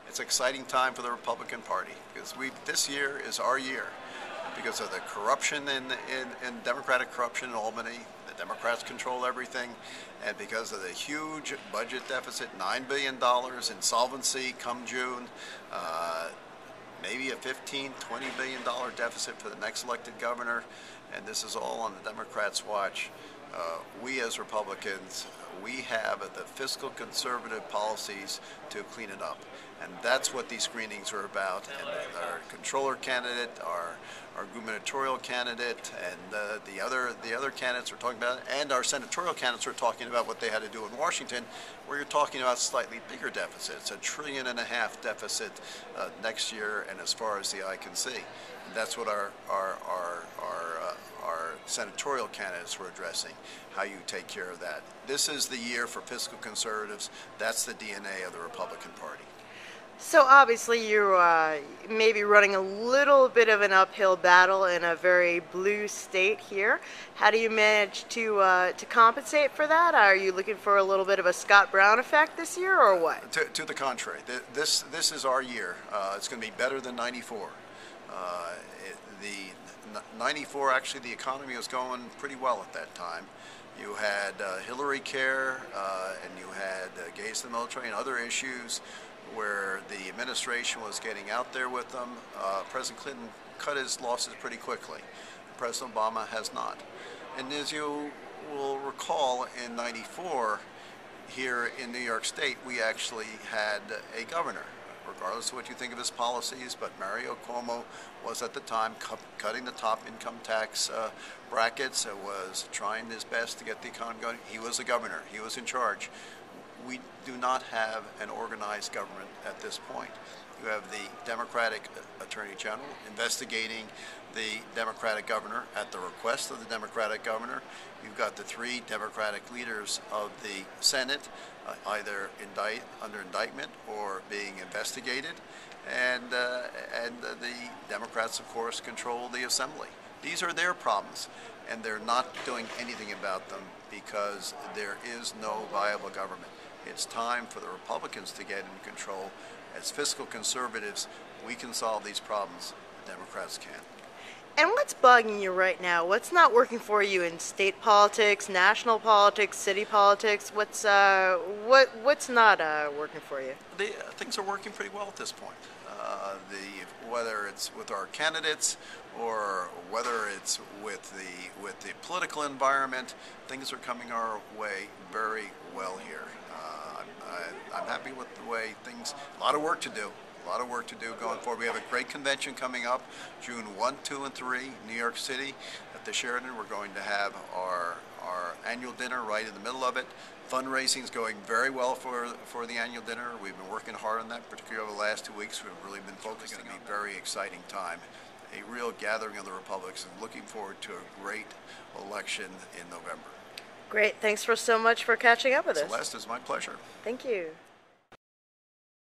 It's an exciting time for the Republican Party because this year is our year because of the corruption in Democratic corruption in Albany. The Democrats control everything, and because of the huge budget deficit, $9 billion insolvency come June, maybe a $15, $20 billion deficit for the next elected governor, and this is all on the Democrats' watch. We as Republicans, we have the fiscal conservative policies to clean it up. And that's what these screenings are about. And our controller candidate, our gubernatorial candidate, and the other candidates are talking about it, and our senatorial candidates are talking about what they had to do in Washington, where you're talking about slightly bigger deficits, $1.5 trillion deficit next year, and as far as the eye can see. And that's what our senatorial candidates were addressing, how you take care of that. This is the year for fiscal conservatives. That's the DNA of the Republican Party. So obviously you're maybe running a little bit of an uphill battle in a very blue state here. How do you manage to compensate for that? Are you looking for a little bit of a Scott Brown effect this year, or what? To the contrary. This is our year. It's going to be better than '94. The 94, actually, the economy was going pretty well at that time. You had Hillary Care, and you had gays in the military and other issues where the administration was getting out there with them. President Clinton cut his losses pretty quickly. President Obama has not. And as you will recall, in '94, here in New York State, we actually had a governor, regardless of what you think of his policies, but Mario Cuomo was at the time cutting the top income tax brackets, was trying his best to get the economy going. He was the governor. He was in charge. We do not have an organized government at this point. You have the Democratic Attorney General investigating the Democratic governor at the request of the Democratic governor. You've got the 3 Democratic leaders of the Senate either under indictment or being investigated, and the Democrats, of course, control the Assembly. These are their problems, and they're not doing anything about them because there is no viable government. It's time for the Republicans to get in control. As fiscal conservatives, we can solve these problems. The Democrats can't. And what's bugging you right now? What's not working for you in state politics, national politics, city politics? What's not working for you? Things are working pretty well at this point. Whether it's with our candidates or whether it's with the political environment, things are coming our way very well here. I'm happy with the way things. A lot of work to do. A lot of work to do going forward. We have a great convention coming up, June 1, 2, and 3, New York City at the Sheraton. We're going to have our annual dinner right in the middle of it. Fundraising is going very well for the annual dinner. We've been working hard on that, particularly over the last 2 weeks. We've really been focused. It's going to be a very exciting time, a real gathering of the Republicans, and looking forward to a great election in November. Great. Thanks so much for catching up with us. Celeste, it's my pleasure. Thank you.